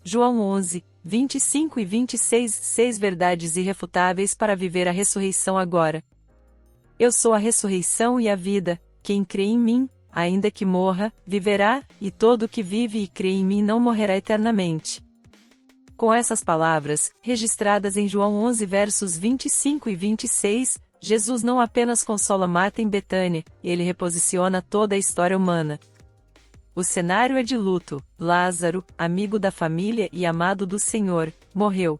João 11, 25 e 26, 6 verdades irrefutáveis para viver a ressurreição agora. Eu sou a ressurreição e a vida, quem crê em mim, ainda que morra, viverá, e todo o que vive e crê em mim não morrerá eternamente. Com essas palavras, registradas em João 11 versos 25 e 26, Jesus não apenas consola Marta em Betânia, ele reposiciona toda a história humana. O cenário é de luto. Lázaro, amigo da família e amado do Senhor, morreu.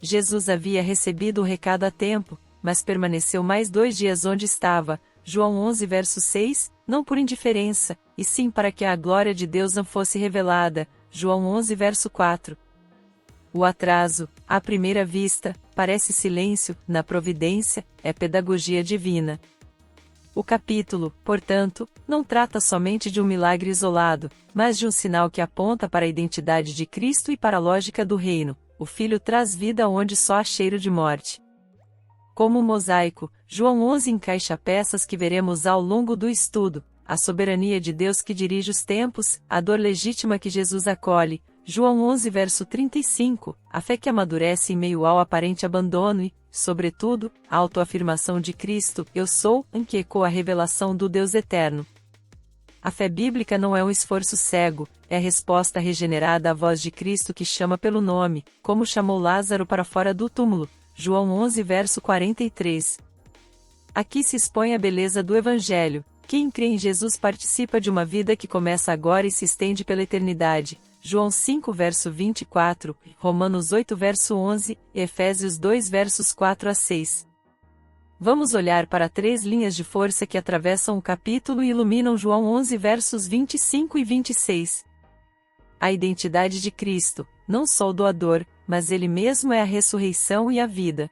Jesus havia recebido o recado a tempo, mas permaneceu mais 2 dias onde estava, João 11 verso 6, não por indiferença, e sim para que a glória de Deus não fosse revelada, João 11 verso 4. O atraso, à primeira vista, parece silêncio, na providência, é pedagogia divina. O capítulo, portanto, não trata somente de um milagre isolado, mas de um sinal que aponta para a identidade de Cristo e para a lógica do reino. O Filho traz vida onde só há cheiro de morte. Como um mosaico, João 11 encaixa peças que veremos ao longo do estudo: a soberania de Deus que dirige os tempos, a dor legítima que Jesus acolhe, João 11 verso 35, a fé que amadurece em meio ao aparente abandono e, sobretudo, a autoafirmação de Cristo, eu sou, em que ecoa a revelação do Deus eterno. A fé bíblica não é um esforço cego, é a resposta regenerada à voz de Cristo que chama pelo nome, como chamou Lázaro para fora do túmulo, João 11 verso 43. Aqui se expõe a beleza do Evangelho. Quem crê em Jesus participa de uma vida que começa agora e se estende pela eternidade. João 5 verso 24, Romanos 8 verso 11, Efésios 2 versos 4 a 6. Vamos olhar para 3 linhas de força que atravessam o capítulo e iluminam João 11 versos 25 e 26. A identidade de Cristo, não só o doador, mas Ele mesmo é a ressurreição e a vida.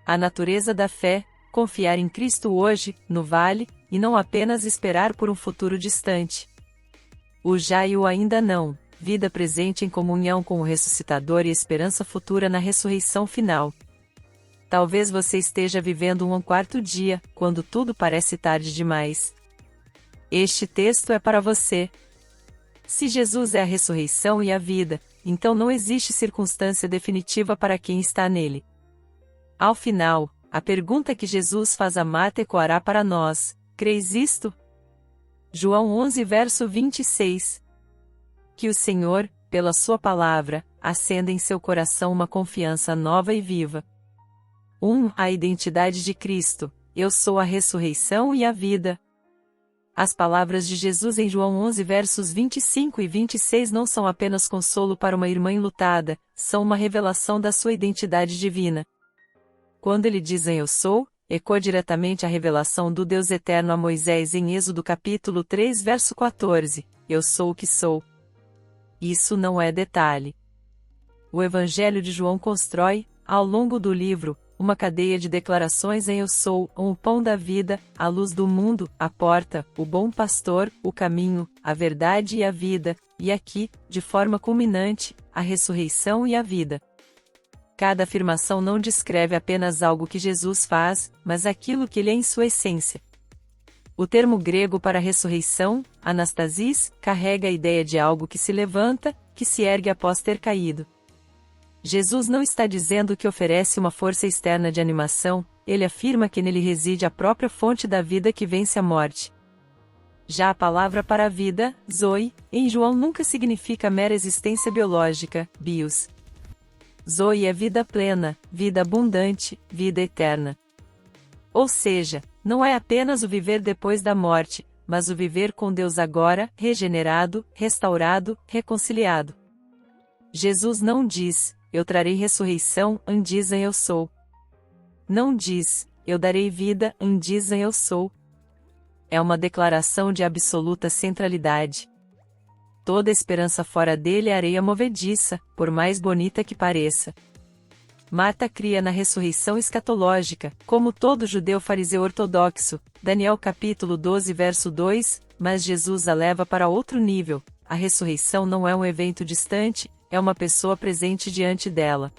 A natureza da fé, confiar em Cristo hoje, no vale, e não apenas esperar por um futuro distante. O já e o ainda não, vida presente em comunhão com o ressuscitador e esperança futura na ressurreição final. Talvez você esteja vivendo um quarto dia, quando tudo parece tarde demais. Este texto é para você. Se Jesus é a ressurreição e a vida, então não existe circunstância definitiva para quem está nele. Ao final, a pergunta que Jesus faz a Marta ecoará para nós: creis isto? João 11 verso 26. Que o Senhor, pela sua palavra, acenda em seu coração uma confiança nova e viva. 1. A identidade de Cristo. Eu sou a ressurreição e a vida. As palavras de Jesus em João 11 versos 25 e 26 não são apenas consolo para uma irmã enlutada, são uma revelação da sua identidade divina. Quando ele diz eu sou, ecoa diretamente a revelação do Deus eterno a Moisés em Êxodo capítulo 3 verso 14, eu sou o que sou. Isso não é detalhe. O Evangelho de João constrói, ao longo do livro, uma cadeia de declarações em eu sou, o pão da vida, a luz do mundo, a porta, o bom pastor, o caminho, a verdade e a vida, e aqui, de forma culminante, a ressurreição e a vida. Cada afirmação não descreve apenas algo que Jesus faz, mas aquilo que ele é em sua essência. O termo grego para ressurreição, anastasis, carrega a ideia de algo que se levanta, que se ergue após ter caído. Jesus não está dizendo que oferece uma força externa de animação, ele afirma que nele reside a própria fonte da vida que vence a morte. Já a palavra para a vida, zoe, em João nunca significa mera existência biológica, bios. Zoe é vida plena, vida abundante, vida eterna. Ou seja, não é apenas o viver depois da morte, mas o viver com Deus agora, regenerado, restaurado, reconciliado. Jesus não diz, eu trarei ressurreição, dizem eu sou. Não diz, eu darei vida, dizem eu sou. É uma declaração de absoluta centralidade. Toda esperança fora dele é areia movediça, por mais bonita que pareça. Marta cria na ressurreição escatológica, como todo judeu fariseu ortodoxo, Daniel capítulo 12 verso 2, mas Jesus a leva para outro nível. A ressurreição não é um evento distante, é uma pessoa presente diante dela.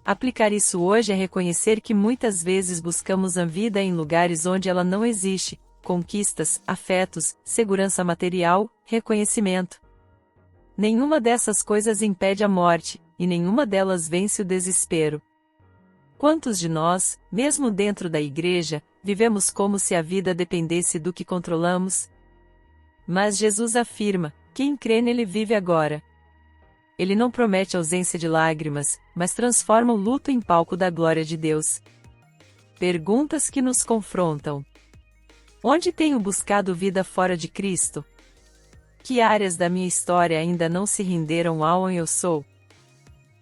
Aplicar isso hoje é reconhecer que muitas vezes buscamos a vida em lugares onde ela não existe, conquistas, afetos, segurança material, reconhecimento. Nenhuma dessas coisas impede a morte, e nenhuma delas vence o desespero. Quantos de nós, mesmo dentro da igreja, vivemos como se a vida dependesse do que controlamos? Mas Jesus afirma: quem crê nele vive agora. Ele não promete ausência de lágrimas, mas transforma o luto em palco da glória de Deus. Perguntas que nos confrontam. Onde tenho buscado vida fora de Cristo? Que áreas da minha história ainda não se renderam ao eu sou?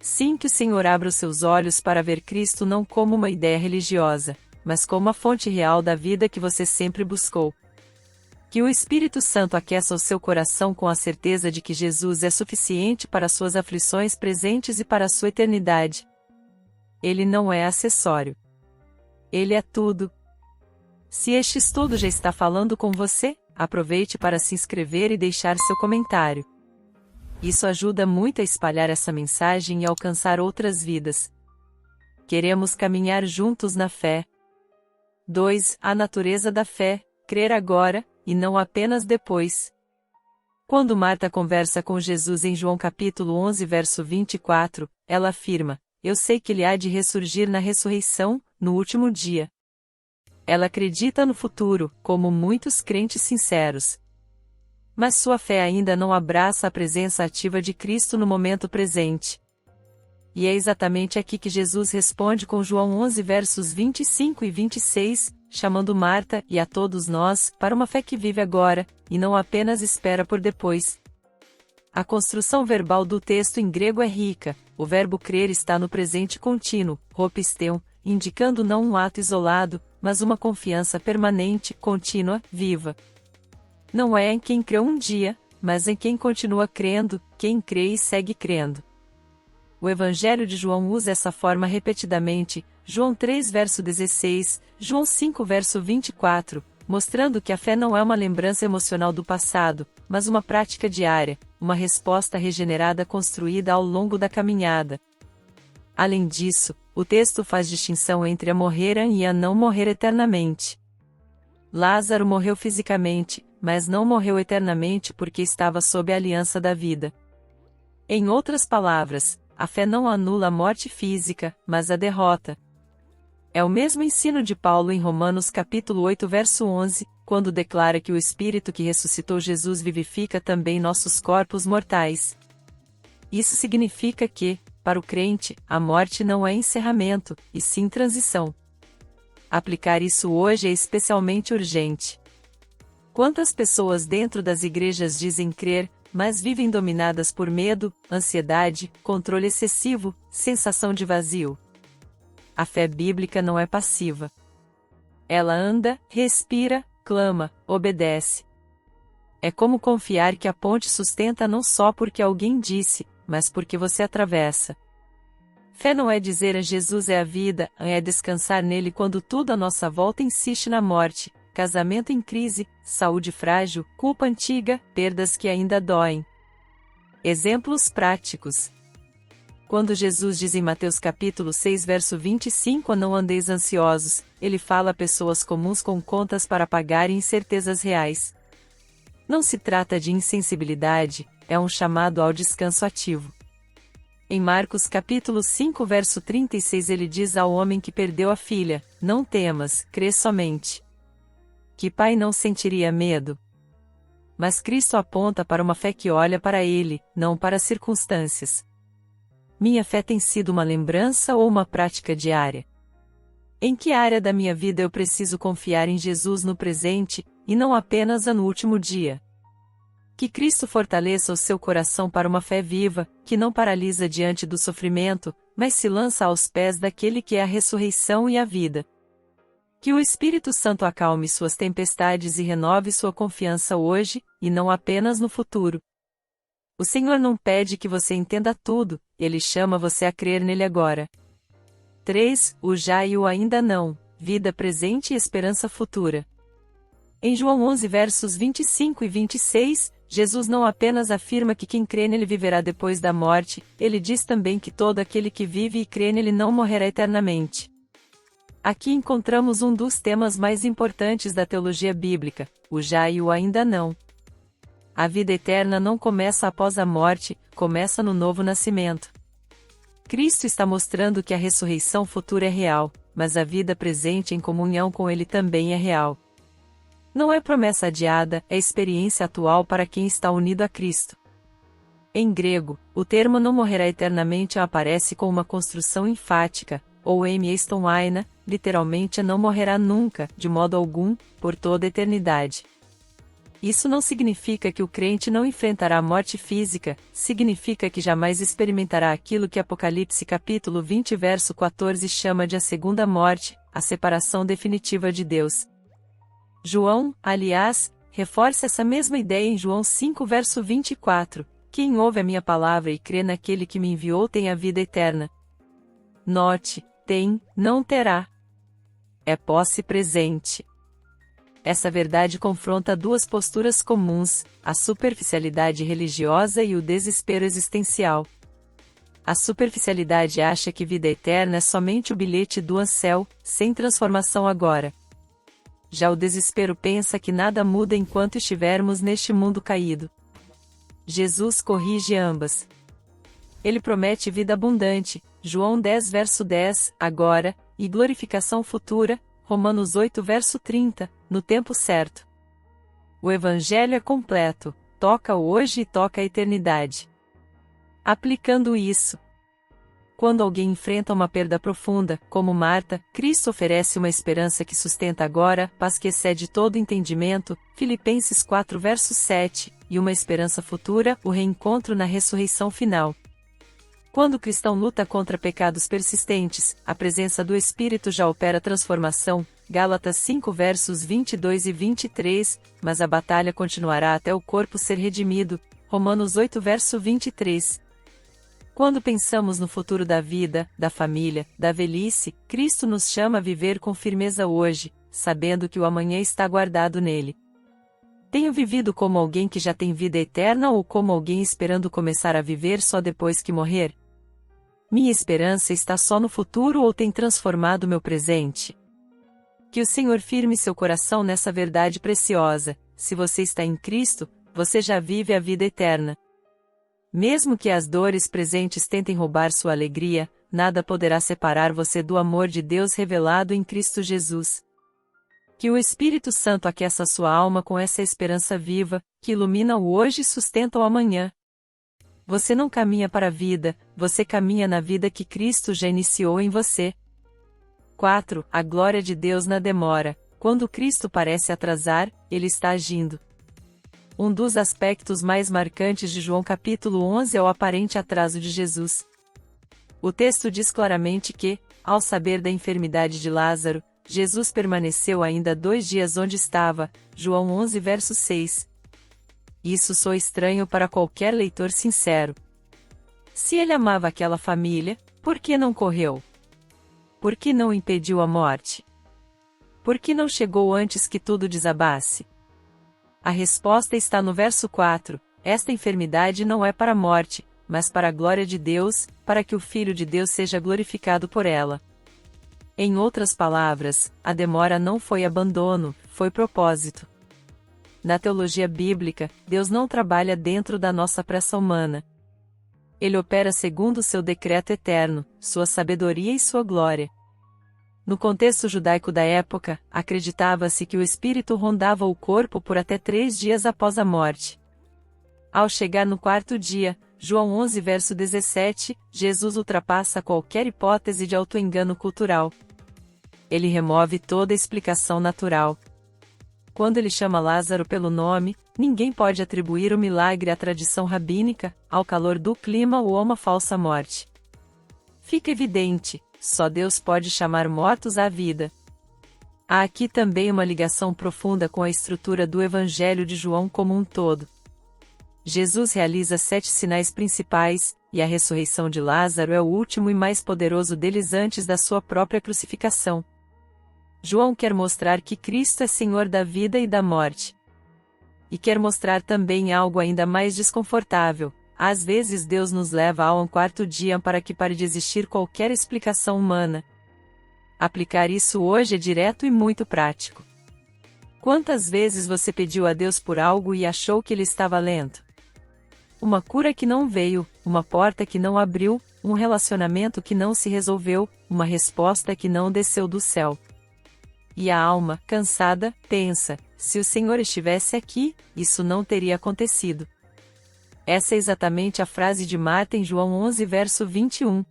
Sim, que o Senhor abra os seus olhos para ver Cristo não como uma ideia religiosa, mas como a fonte real da vida que você sempre buscou. Que o Espírito Santo aqueça o seu coração com a certeza de que Jesus é suficiente para suas aflições presentes e para a sua eternidade. Ele não é acessório. Ele é tudo. Se este estudo já está falando com você, aproveite para se inscrever e deixar seu comentário. Isso ajuda muito a espalhar essa mensagem e alcançar outras vidas. Queremos caminhar juntos na fé. 2. A natureza da fé: crer agora, e não apenas depois. Quando Marta conversa com Jesus em João capítulo 11 verso 24, ela afirma: eu sei que ele há de ressurgir na ressurreição, no último dia. Ela acredita no futuro, como muitos crentes sinceros. Mas sua fé ainda não abraça a presença ativa de Cristo no momento presente. E é exatamente aqui que Jesus responde com João 11 versos 25 e 26, chamando Marta e a todos nós para uma fé que vive agora, e não apenas espera por depois. A construção verbal do texto em grego é rica. O verbo crer está no presente contínuo, ropisteu, indicando não um ato isolado, mas uma confiança permanente, contínua, viva. Não é em quem creu um dia, mas em quem continua crendo, quem crê e segue crendo. O Evangelho de João usa essa forma repetidamente, João 3 verso 16, João 5 verso 24, mostrando que a fé não é uma lembrança emocional do passado, mas uma prática diária, uma resposta regenerada construída ao longo da caminhada. Além disso, o texto faz distinção entre a morrer e a não morrer eternamente. Lázaro morreu fisicamente, mas não morreu eternamente porque estava sob a aliança da vida. Em outras palavras, a fé não anula a morte física, mas a derrota. É o mesmo ensino de Paulo em Romanos capítulo 8 verso 11, quando declara que o Espírito que ressuscitou Jesus vivifica também nossos corpos mortais. Isso significa que, para o crente, a morte não é encerramento, e sim transição. Aplicar isso hoje é especialmente urgente. Quantas pessoas dentro das igrejas dizem crer, mas vivem dominadas por medo, ansiedade, controle excessivo, sensação de vazio? A fé bíblica não é passiva. Ela anda, respira, clama, obedece. É como confiar que a ponte sustenta não só porque alguém disse, mas porque você atravessa. Fé não é dizer Jesus é a vida, é descansar nele quando tudo à nossa volta insiste na morte, casamento em crise, saúde frágil, culpa antiga, perdas que ainda doem. Exemplos práticos. Quando Jesus diz em Mateus capítulo 6 verso 25: não andeis ansiosos, ele fala a pessoas comuns com contas para pagar e incertezas reais. Não se trata de insensibilidade, é um chamado ao descanso ativo. Em Marcos capítulo 5 verso 36 ele diz ao homem que perdeu a filha: não temas, crê somente. Que pai não sentiria medo? Mas Cristo aponta para uma fé que olha para ele, não para as circunstâncias. Minha fé tem sido uma lembrança ou uma prática diária? Em que área da minha vida eu preciso confiar em Jesus no presente, e não apenas no último dia? Que Cristo fortaleça o seu coração para uma fé viva, que não paralisa diante do sofrimento, mas se lança aos pés daquele que é a ressurreição e a vida. Que o Espírito Santo acalme suas tempestades e renove sua confiança hoje, e não apenas no futuro. O Senhor não pede que você entenda tudo, Ele chama você a crer nele agora. 3. O já e o ainda não, vida presente e esperança futura. Em João 11 versos 25 e 26, Jesus não apenas afirma que quem crê nele viverá depois da morte, ele diz também que todo aquele que vive e crê nele não morrerá eternamente. Aqui encontramos um dos temas mais importantes da teologia bíblica, o já e o ainda não. A vida eterna não começa após a morte, começa no novo nascimento. Cristo está mostrando que a ressurreição futura é real, mas a vida presente em comunhão com Ele também é real. Não é promessa adiada, é experiência atual para quem está unido a Cristo. Em grego, o termo não morrerá eternamente aparece com uma construção enfática, ou emieston-aina, literalmente não morrerá nunca, de modo algum, por toda a eternidade. Isso não significa que o crente não enfrentará a morte física, significa que jamais experimentará aquilo que Apocalipse capítulo 20 verso 14 chama de a segunda morte, a separação definitiva de Deus. João, aliás, reforça essa mesma ideia em João 5 verso 24, quem ouve a minha palavra e crê naquele que me enviou tem a vida eterna. Note, tem, não terá. É posse presente. Essa verdade confronta duas posturas comuns, a superficialidade religiosa e o desespero existencial. A superficialidade acha que vida eterna é somente o bilhete do céu, sem transformação agora. Já o desespero pensa que nada muda enquanto estivermos neste mundo caído. Jesus corrige ambas. Ele promete vida abundante, João 10 verso 10, agora, e glorificação futura, Romanos 8 verso 30, no tempo certo. O Evangelho é completo, toca o hoje e toca a eternidade. Aplicando isso, quando alguém enfrenta uma perda profunda, como Marta, Cristo oferece uma esperança que sustenta agora, paz que excede todo entendimento, Filipenses 4 verso 7, e uma esperança futura, o reencontro na ressurreição final. Quando o cristão luta contra pecados persistentes, a presença do Espírito já opera transformação, Gálatas 5 versos 22 e 23, mas a batalha continuará até o corpo ser redimido, Romanos 8 verso 23. Quando pensamos no futuro da vida, da família, da velhice, Cristo nos chama a viver com firmeza hoje, sabendo que o amanhã está guardado nele. Tenho vivido como alguém que já tem vida eterna ou como alguém esperando começar a viver só depois que morrer? Minha esperança está só no futuro ou tem transformado meu presente? Que o Senhor firme seu coração nessa verdade preciosa: se você está em Cristo, você já vive a vida eterna. Mesmo que as dores presentes tentem roubar sua alegria, nada poderá separar você do amor de Deus revelado em Cristo Jesus. Que o Espírito Santo aqueça sua alma com essa esperança viva, que ilumina o hoje e sustenta o amanhã. Você não caminha para a vida, você caminha na vida que Cristo já iniciou em você. 4. A glória de Deus na demora. Quando Cristo parece atrasar, Ele está agindo. Um dos aspectos mais marcantes de João capítulo 11 é o aparente atraso de Jesus. O texto diz claramente que, ao saber da enfermidade de Lázaro, Jesus permaneceu ainda 2 dias onde estava, João 11 verso 6. Isso soa estranho para qualquer leitor sincero. Se ele amava aquela família, por que não correu? Por que não impediu a morte? Por que não chegou antes que tudo desabasse? A resposta está no verso 4, esta enfermidade não é para a morte, mas para a glória de Deus, para que o Filho de Deus seja glorificado por ela. Em outras palavras, a demora não foi abandono, foi propósito. Na teologia bíblica, Deus não trabalha dentro da nossa pressa humana. Ele opera segundo seu decreto eterno, sua sabedoria e sua glória. No contexto judaico da época, acreditava-se que o espírito rondava o corpo por até 3 dias após a morte. Ao chegar no 4º dia, João 11 verso 17, Jesus ultrapassa qualquer hipótese de autoengano cultural. Ele remove toda explicação natural. Quando ele chama Lázaro pelo nome, ninguém pode atribuir o milagre à tradição rabínica, ao calor do clima ou a uma falsa morte. Fica evidente, só Deus pode chamar mortos à vida. Há aqui também uma ligação profunda com a estrutura do Evangelho de João como um todo. Jesus realiza 7 sinais principais, e a ressurreição de Lázaro é o último e mais poderoso deles antes da sua própria crucificação. João quer mostrar que Cristo é Senhor da vida e da morte. E quer mostrar também algo ainda mais desconfortável. Às vezes Deus nos leva ao 4º dia para que pare de existir qualquer explicação humana. Aplicar isso hoje é direto e muito prático. Quantas vezes você pediu a Deus por algo e achou que ele estava lento? Uma cura que não veio, uma porta que não abriu, um relacionamento que não se resolveu, uma resposta que não desceu do céu. E a alma, cansada, pensa: se o Senhor estivesse aqui, isso não teria acontecido. Essa é exatamente a frase de Marta em João 11 verso 21.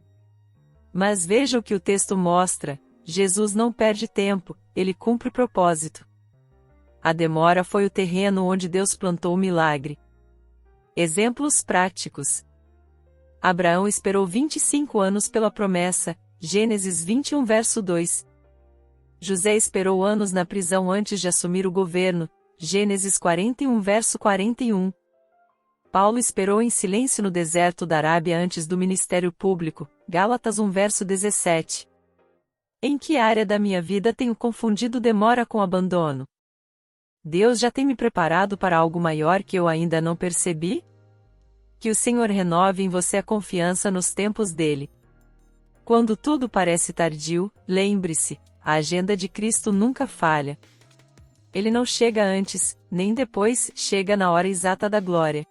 Mas veja o que o texto mostra: Jesus não perde tempo, ele cumpre o propósito. A demora foi o terreno onde Deus plantou o milagre. Exemplos práticos. Abraão esperou 25 anos pela promessa, Gênesis 21 verso 2. José esperou anos na prisão antes de assumir o governo, Gênesis 41 verso 41. Paulo esperou em silêncio no deserto da Arábia antes do ministério público, Gálatas 1 verso 17. Em que área da minha vida tenho confundido demora com abandono? Deus já tem me preparado para algo maior que eu ainda não percebi? Que o Senhor renove em você a confiança nos tempos dele. Quando tudo parece tardio, lembre-se, a agenda de Cristo nunca falha. Ele não chega antes, nem depois, chega na hora exata da glória.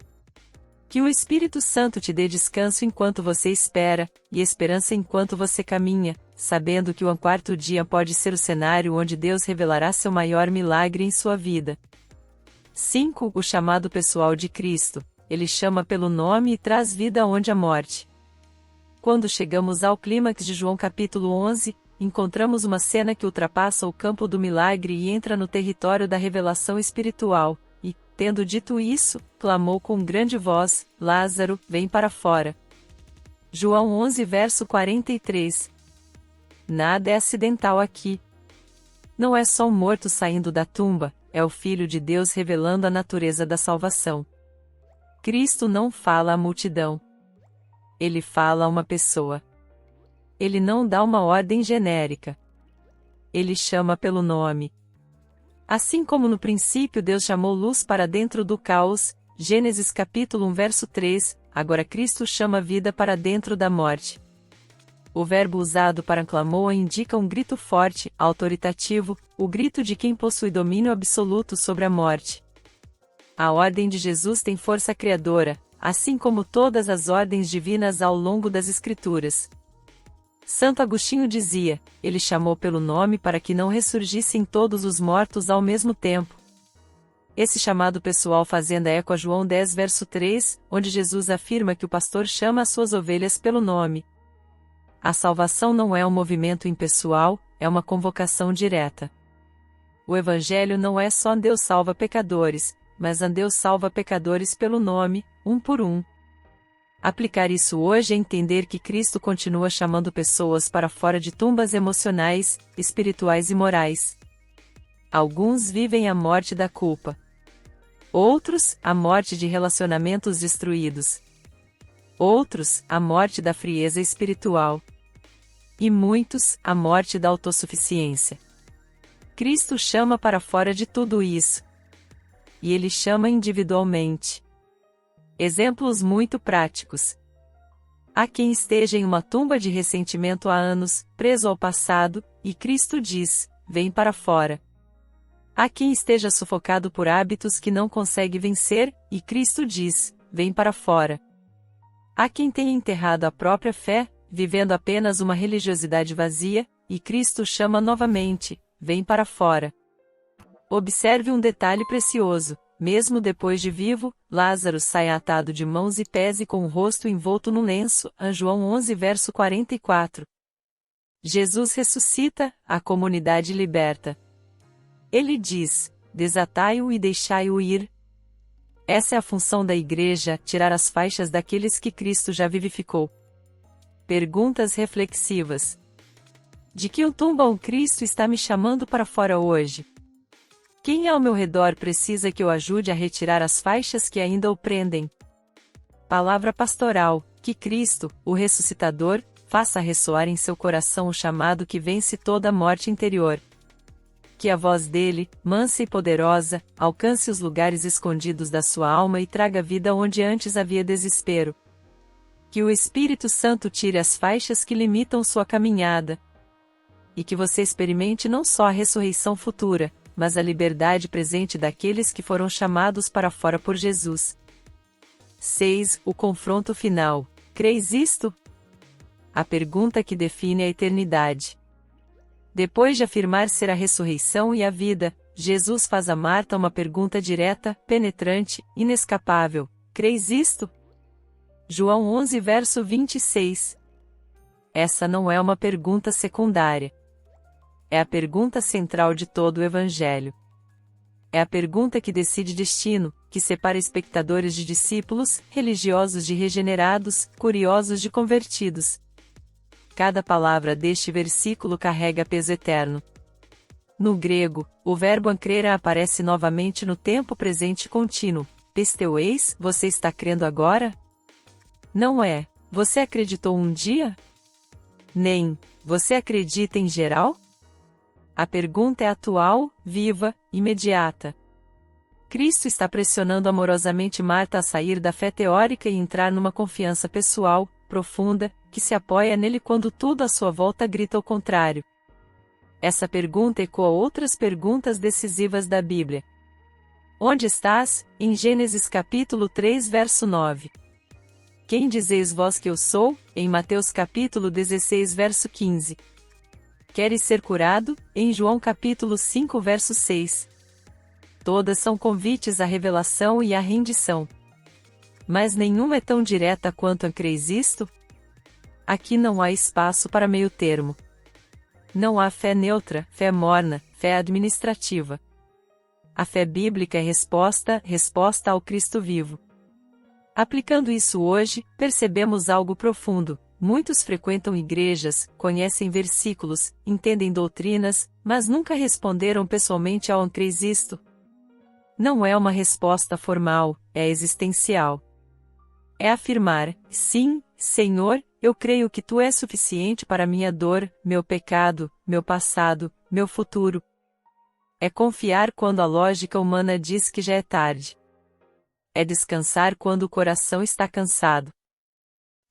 Que o Espírito Santo te dê descanso enquanto você espera, e esperança enquanto você caminha, sabendo que o quarto dia pode ser o cenário onde Deus revelará seu maior milagre em sua vida. 5. O chamado pessoal de Cristo. Ele chama pelo nome e traz vida onde há morte. Quando chegamos ao clímax de João capítulo 11, encontramos uma cena que ultrapassa o campo do milagre e entra no território da revelação espiritual, e, tendo dito isso, clamou com grande voz: Lázaro, vem para fora. João 11 verso 43. Nada é acidental aqui. Não é só um morto saindo da tumba, é o Filho de Deus revelando a natureza da salvação. Cristo não fala à multidão. Ele fala a uma pessoa. Ele não dá uma ordem genérica. Ele chama pelo nome. Assim como no princípio Deus chamou luz para dentro do caos, Gênesis capítulo 1 verso 3, agora Cristo chama vida para dentro da morte. O verbo usado para clamor indica um grito forte, autoritativo, o grito de quem possui domínio absoluto sobre a morte. A ordem de Jesus tem força criadora, assim como todas as ordens divinas ao longo das Escrituras. Santo Agostinho dizia: ele chamou pelo nome para que não ressurgissem todos os mortos ao mesmo tempo. Esse chamado pessoal fazendo eco a João 10 verso 3, onde Jesus afirma que o pastor chama as suas ovelhas pelo nome. A salvação não é um movimento impessoal, é uma convocação direta. O Evangelho não é só Deus salva pecadores, mas Deus salva pecadores pelo nome, um por um. Aplicar isso hoje é entender que Cristo continua chamando pessoas para fora de tumbas emocionais, espirituais e morais. Alguns vivem a morte da culpa. Outros, a morte de relacionamentos destruídos. Outros, a morte da frieza espiritual. E muitos, a morte da autossuficiência. Cristo chama para fora de tudo isso. E ele chama individualmente. Exemplos muito práticos. Há quem esteja em uma tumba de ressentimento há anos, preso ao passado, e Cristo diz: vem para fora. Há quem esteja sufocado por hábitos que não consegue vencer, e Cristo diz: vem para fora. Há quem tenha enterrado a própria fé, vivendo apenas uma religiosidade vazia, e Cristo chama novamente: vem para fora. Observe um detalhe precioso: mesmo depois de vivo, Lázaro sai atado de mãos e pés e com o rosto envolto no lenço, João 11 verso 44. Jesus ressuscita, a comunidade liberta. Ele diz: desatai-o e deixai-o ir. Essa é a função da igreja, tirar as faixas daqueles que Cristo já vivificou. Perguntas reflexivas. De que tumba o Cristo está me chamando para fora hoje? Quem ao meu redor precisa que eu ajude a retirar as faixas que ainda o prendem? Palavra pastoral: que Cristo, o ressuscitador, faça ressoar em seu coração o chamado que vence toda a morte interior. Que a voz dele, mansa e poderosa, alcance os lugares escondidos da sua alma e traga vida onde antes havia desespero. Que o Espírito Santo tire as faixas que limitam sua caminhada. E que você experimente não só a ressurreição futura, mas a liberdade presente daqueles que foram chamados para fora por Jesus. 6. O confronto final. Creis isto? A pergunta que define a eternidade. Depois de afirmar ser a ressurreição e a vida, Jesus faz a Marta uma pergunta direta, penetrante, inescapável: creis isto? João 11 verso 26. Essa não é uma pergunta secundária. É a pergunta central de todo o Evangelho. É a pergunta que decide destino, que separa espectadores de discípulos, religiosos de regenerados, curiosos de convertidos. Cada palavra deste versículo carrega peso eterno. No grego, o verbo ankrera aparece novamente no tempo presente contínuo. Pisteueis, você está crendo agora? Não é, você acreditou um dia? Nem, você acredita em geral? A pergunta é atual, viva, imediata. Cristo está pressionando amorosamente Marta a sair da fé teórica e entrar numa confiança pessoal, profunda, que se apoia nele quando tudo à sua volta grita o contrário. Essa pergunta ecoa outras perguntas decisivas da Bíblia. Onde estás? Em Gênesis capítulo 3 verso 9. Quem dizeis vós que eu sou? Em Mateus capítulo 16 verso 15. Queres ser curado? Em João capítulo 5 verso 6. Todas são convites à revelação e à rendição. Mas nenhuma é tão direta quanto a creis isto? Aqui não há espaço para meio termo. Não há fé neutra, fé morna, fé administrativa. A fé bíblica é resposta ao Cristo vivo. Aplicando isso hoje, percebemos algo profundo. Muitos frequentam igrejas, conhecem versículos, entendem doutrinas, mas nunca responderam pessoalmente ao creis isto. Não é uma resposta formal, é existencial. É afirmar: sim, Senhor, eu creio que Tu és suficiente para minha dor, meu pecado, meu passado, meu futuro. É confiar quando a lógica humana diz que já é tarde. É descansar quando o coração está cansado.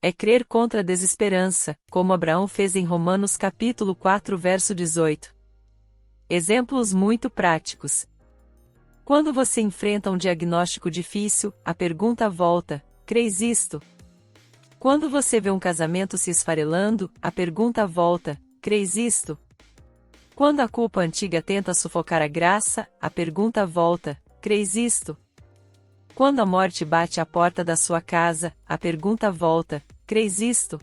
É crer contra a desesperança, como Abraão fez em Romanos capítulo 4 verso 18. Exemplos muito práticos. Quando você enfrenta um diagnóstico difícil, a pergunta volta: creis isto? Quando você vê um casamento se esfarelando, a pergunta volta: creis isto? Quando a culpa antiga tenta sufocar a graça, a pergunta volta: creis isto? Quando a morte bate à porta da sua casa, a pergunta volta: creis isto?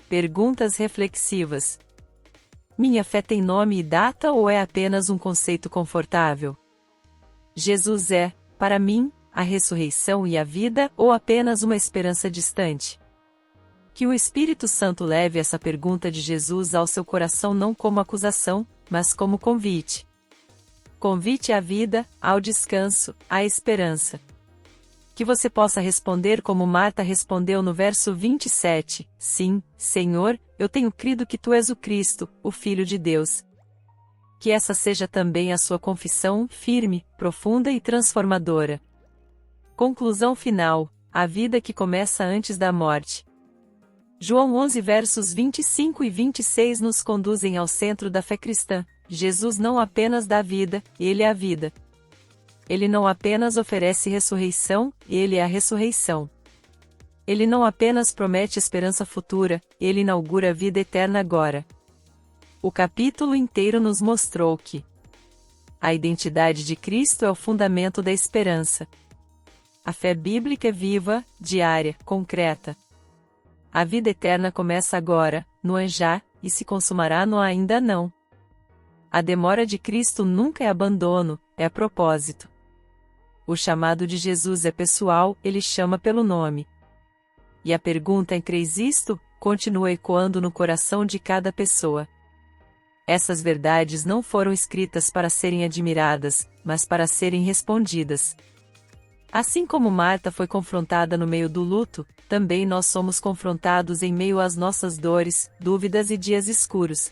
Perguntas reflexivas. Minha fé tem nome e data ou é apenas um conceito confortável? Jesus é, para mim, a ressurreição e a vida ou apenas uma esperança distante? Que o Espírito Santo leve essa pergunta de Jesus ao seu coração não como acusação, mas como convite. Convite à vida, ao descanso, à esperança. Que você possa responder como Marta respondeu no verso 27, sim, Senhor, eu tenho crido que Tu és o Cristo, o Filho de Deus. Que essa seja também a sua confissão, firme, profunda e transformadora. Conclusão final: a vida que começa antes da morte. João 11 versos 25 e 26 nos conduzem ao centro da fé cristã. Jesus não apenas dá vida, Ele é a vida. Ele não apenas oferece ressurreição, Ele é a ressurreição. Ele não apenas promete esperança futura, Ele inaugura a vida eterna agora. O capítulo inteiro nos mostrou que a identidade de Cristo é o fundamento da esperança. A fé bíblica é viva, diária, concreta. A vida eterna começa agora, no já, e se consumará no ainda não. A demora de Cristo nunca é abandono, é propósito. O chamado de Jesus é pessoal, Ele chama pelo nome. E a pergunta em creis isto? Continua ecoando no coração de cada pessoa. Essas verdades não foram escritas para serem admiradas, mas para serem respondidas. Assim como Marta foi confrontada no meio do luto, também nós somos confrontados em meio às nossas dores, dúvidas e dias escuros.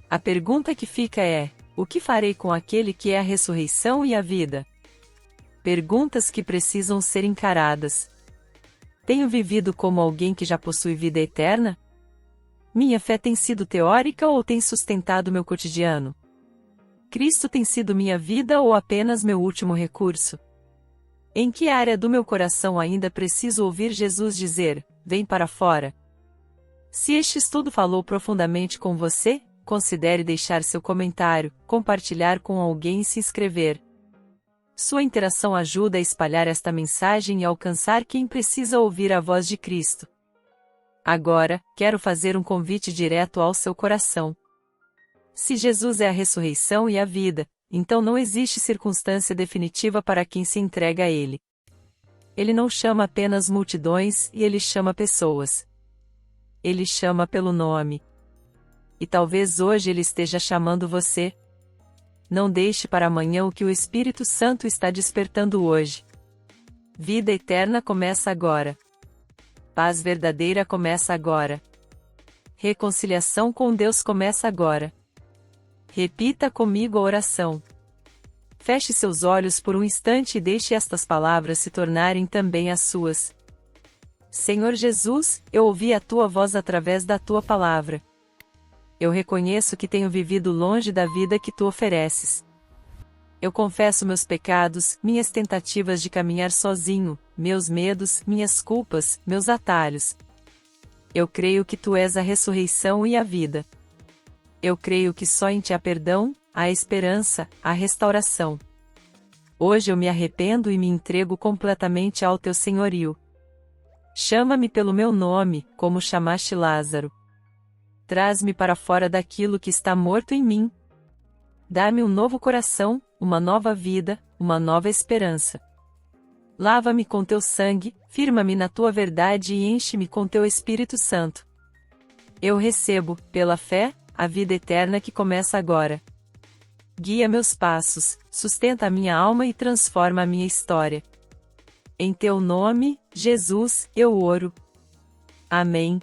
A pergunta que fica é: o que farei com aquele que é a ressurreição e a vida? Perguntas que precisam ser encaradas. Tenho vivido como alguém que já possui vida eterna? Minha fé tem sido teórica ou tem sustentado meu cotidiano? Cristo tem sido minha vida ou apenas meu último recurso? Em que área do meu coração ainda preciso ouvir Jesus dizer: vem para fora? Se este estudo falou profundamente com você, considere deixar seu comentário, compartilhar com alguém e se inscrever. Sua interação ajuda a espalhar esta mensagem e alcançar quem precisa ouvir a voz de Cristo. Agora, quero fazer um convite direto ao seu coração. Se Jesus é a ressurreição e a vida, então não existe circunstância definitiva para quem se entrega a Ele. Ele não chama apenas multidões e Ele chama pessoas. Ele chama pelo nome. E talvez hoje Ele esteja chamando você. Não deixe para amanhã o que o Espírito Santo está despertando hoje. Vida eterna começa agora. Paz verdadeira começa agora. Reconciliação com Deus começa agora. Repita comigo a oração. Feche seus olhos por um instante e deixe estas palavras se tornarem também as suas. Senhor Jesus, eu ouvi a Tua voz através da Tua palavra. Eu reconheço que tenho vivido longe da vida que Tu ofereces. Eu confesso meus pecados, minhas tentativas de caminhar sozinho, meus medos, minhas culpas, meus atalhos. Eu creio que Tu és a ressurreição e a vida. Eu creio que só em Ti há perdão, há esperança, há restauração. Hoje eu me arrependo e me entrego completamente ao Teu senhorio. Chama-me pelo meu nome, como chamaste Lázaro. Traz-me para fora daquilo que está morto em mim. Dá-me um novo coração, uma nova vida, uma nova esperança. Lava-me com Teu sangue, firma-me na Tua verdade e enche-me com Teu Espírito Santo. Eu recebo, pela fé, a vida eterna que começa agora. Guia meus passos, sustenta a minha alma e transforma a minha história. Em Teu nome, Jesus, eu oro. Amém.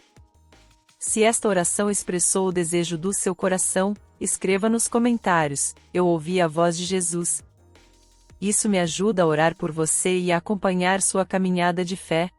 Se esta oração expressou o desejo do seu coração, escreva nos comentários: eu ouvi a voz de Jesus. Isso me ajuda a orar por você e a acompanhar sua caminhada de fé.